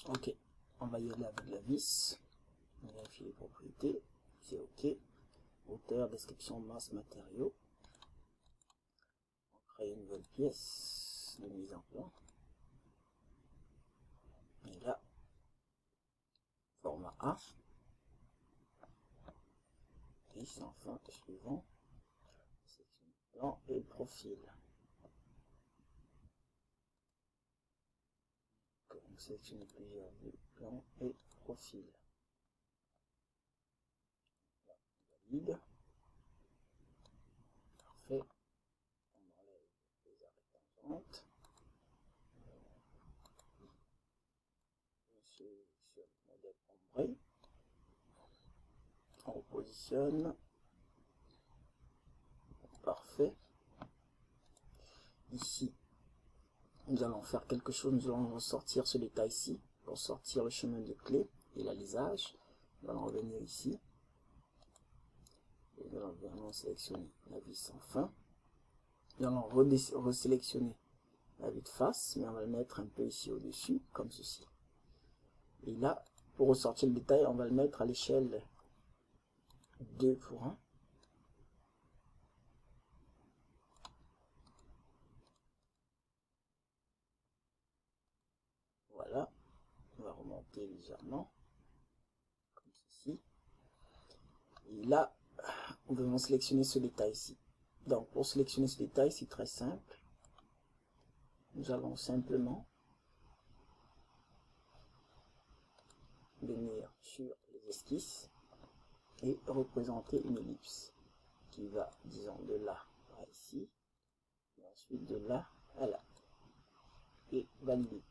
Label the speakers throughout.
Speaker 1: Ok, on va y aller avec la vis. Vérifier les propriétés. C'est ok. Hauteur, description, masse, matériaux. On crée une nouvelle pièce de mise en plan. Et là, format A. Vis, enfin, suivant. Section plan et profil. Donc, sélectionner plusieurs vues, plan et profil. Valide. Parfait. On enlève les arrêts tangentes. On sélectionne le modèle ombré. On repositionne. Parfait. Ici, nous allons faire quelque chose. Nous allons ressortir ce détail-ci pour sortir le chemin de clé et l'alisage. Nous allons revenir ici. Et nous allons vraiment sélectionner la vis sans fin. Nous allons resélectionner la vue de face, mais on va le mettre un peu ici au-dessus, comme ceci. Et là, pour ressortir le détail, on va le mettre à l'échelle 2:1. Voilà, on va remonter légèrement, comme ceci. Et là, on va sélectionner ce détail ici. Donc, pour sélectionner ce détail, c'est très simple. Nous allons simplement venir sur les esquisses et représenter une ellipse qui va, disons, de là à ici, et ensuite de là à là, et valider.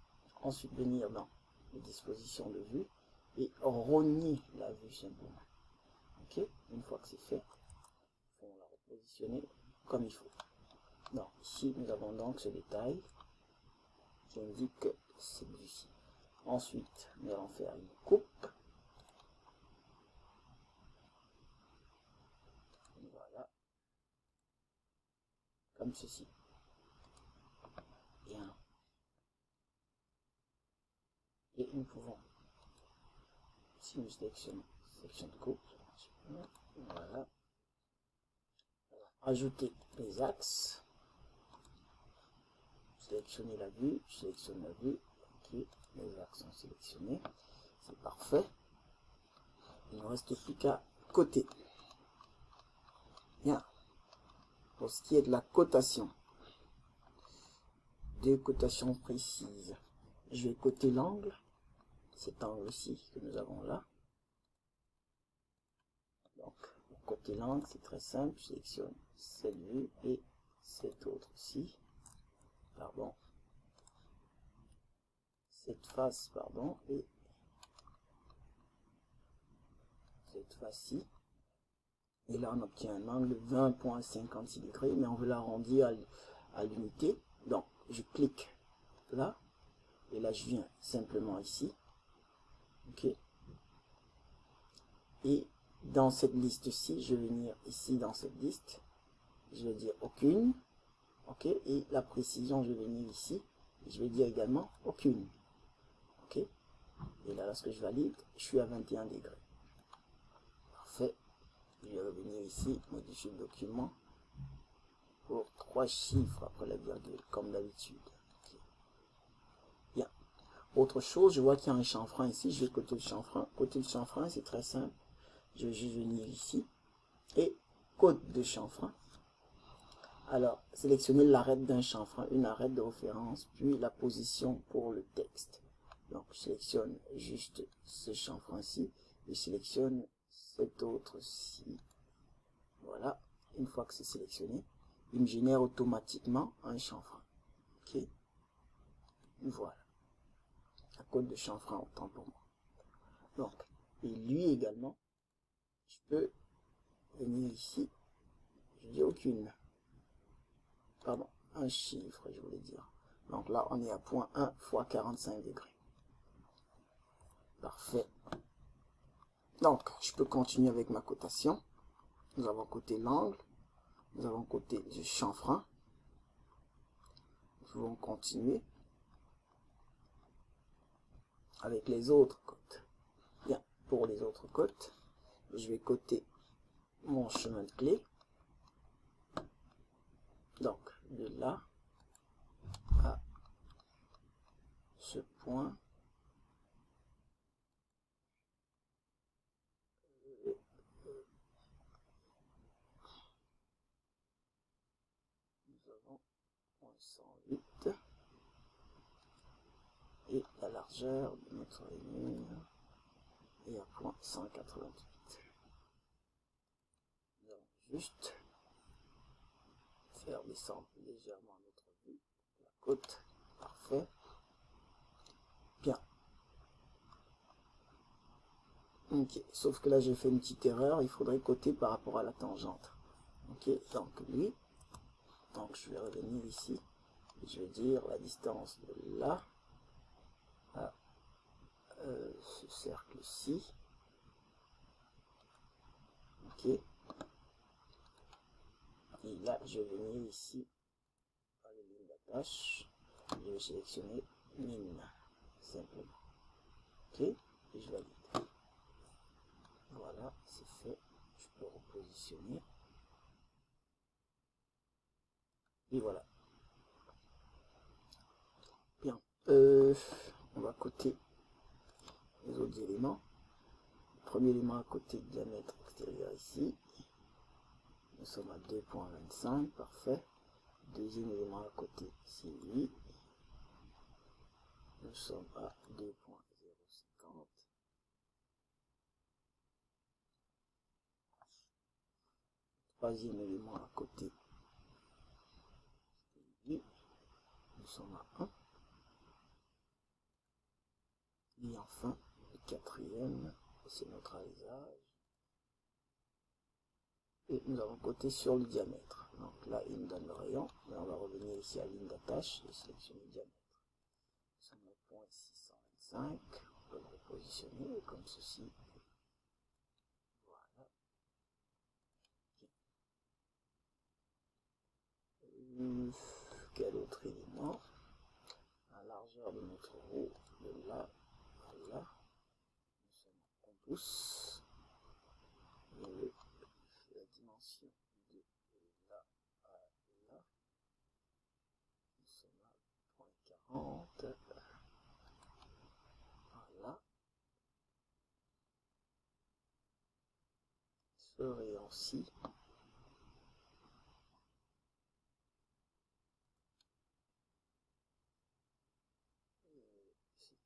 Speaker 1: Ensuite, venir dans les dispositions de vue et rogner la vue simplement. Ok, une fois que c'est fait, on va la repositionner comme il faut. Donc, ici, nous avons donc ce détail qui indique que c'est vue-ci. Ensuite, nous allons faire une coupe. Voilà. Comme ceci. Bien. Et nous pouvons, si nous sélectionnons section de coupe, voilà. Ajouter les axes. Sélectionner la vue, je sélectionne la vue. Ok, les axes sont sélectionnés. C'est parfait. Il ne reste plus qu'à coter. Bien. Pour ce qui est de la cotation, deux cotations précises. Je vais coter l'angle, cet angle-ci que nous avons là. Donc, pour coter l'angle, c'est très simple. Je sélectionne cette vue et cette autre-ci. Pardon. Cette face, pardon, et cette face-ci. Et là, on obtient un angle de 20,56 degrés, mais on veut l'arrondir à l'unité. Donc, je clique là, et là, je viens simplement ici. Ok. Et dans cette liste-ci, je vais venir ici dans cette liste. Je vais dire aucune. Ok. Et la précision, je vais venir ici. Et je vais dire également aucune. Ok. Et là, lorsque je valide, je suis à 21 degrés. Parfait. Je vais revenir ici, modifier le document pour 3 chiffres après la virgule, comme d'habitude. Okay. Bien. Autre chose, je vois qu'il y a un chanfrein ici. Je vais coter le chanfrein. Coter le chanfrein, c'est très simple. Je vais juste venir ici et code de chanfrein. Alors, sélectionner l'arête d'un chanfrein, une arête de référence, puis la position pour le texte. Donc, je sélectionne juste ce chanfrein-ci et je sélectionne cet autre-ci. Voilà. Une fois que c'est sélectionné, il me génère automatiquement un chanfrein. Ok. Voilà. Un code de chanfrein autant pour moi. Donc, et lui également, je peux venir ici. Je dis aucune. Pardon, un chiffre, je voulais dire. Donc là, on est à 0,1 fois 45 degrés. Parfait. Donc, je peux continuer avec ma cotation. Nous avons coté l'angle. Nous avons coté le chanfrein. Nous pouvons continuer avec les autres côtes. Bien, pour les autres côtes, je vais coter mon chemin de clé. Donc, de là à ce point. Nous avons 108 et la largeur de notre ligne est à point 188. Nous allons juste faire descendre légèrement notre vue, la côte, parfait. Bien. Ok, sauf que là j'ai fait une petite erreur, il faudrait coter par rapport à la tangente. Ok, donc lui, donc je vais revenir ici, je vais dire la distance de là à ce cercle-ci. Ok, et là je vais venir ici à la ligne d'attache, je vais sélectionner mine, simplement. Ok, et je valide. Voilà, c'est fait. Je peux repositionner. Et voilà. Bien. On va coter les autres éléments. Le premier élément à côté de diamètre extérieur ici. Nous sommes à 2.25, parfait. Deuxième élément à côté, c'est lui. Nous sommes à 2.050. Troisième élément à côté, c'est lui. Nous sommes à 1. Et enfin, le quatrième, c'est notre alésage. Et nous avons coté sur le diamètre. Donc là, il me donne le rayon. Là, on va revenir ici à la ligne d'attache et sélectionner le diamètre. Nous sommes à point 625. On peut le repositionner comme ceci. Voilà. Quel autre élément? La largeur de notre roue, de là à là. Nous sommes à 1 pouce. Et la dimension de là à là. Nous sommes à 0.40. Voilà. Ce rayon-ci.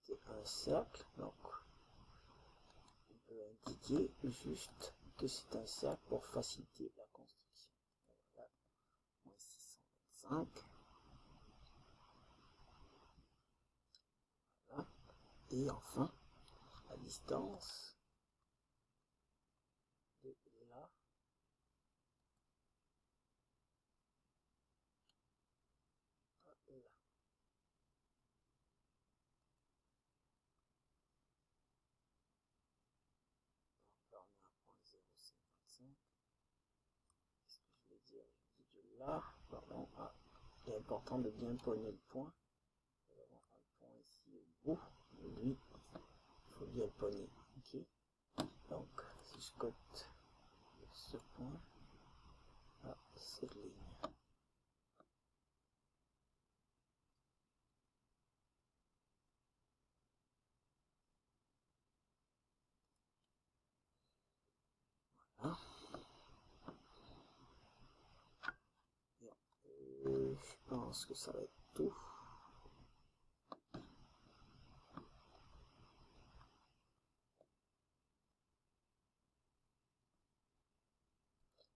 Speaker 1: C'était un cercle, donc on peut indiquer juste que c'est un cercle pour faciliter la construction. Voilà, moins 625. Voilà. Et enfin, la distance de là à là. Donc là, on est à 0.055. Qu'est-ce que je vais dire? Je dis de là, pardon, à... Il est important de bien pogner le point. Nous avons un point ici au bout. Lui, il faut bien le pogner. Ok. Donc, si je cote ce point à cette ligne. Voilà. Bien. Je pense que ça va être tout.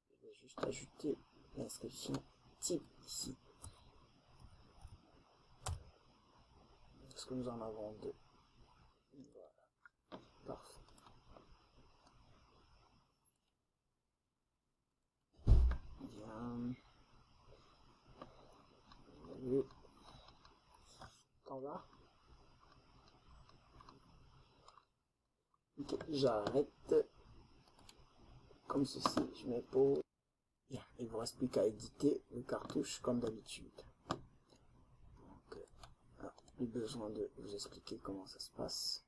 Speaker 1: Je vais juste ajouter l'inscription type ici. Parce que nous en avons deux. Voilà. Parfait. Bien. T'en vas? Ok, j'arrête. Comme ceci, je mets pause. Bien, il ne vous reste plus qu'à éditer le cartouche comme d'habitude. Donc, plus besoin de vous expliquer comment ça se passe.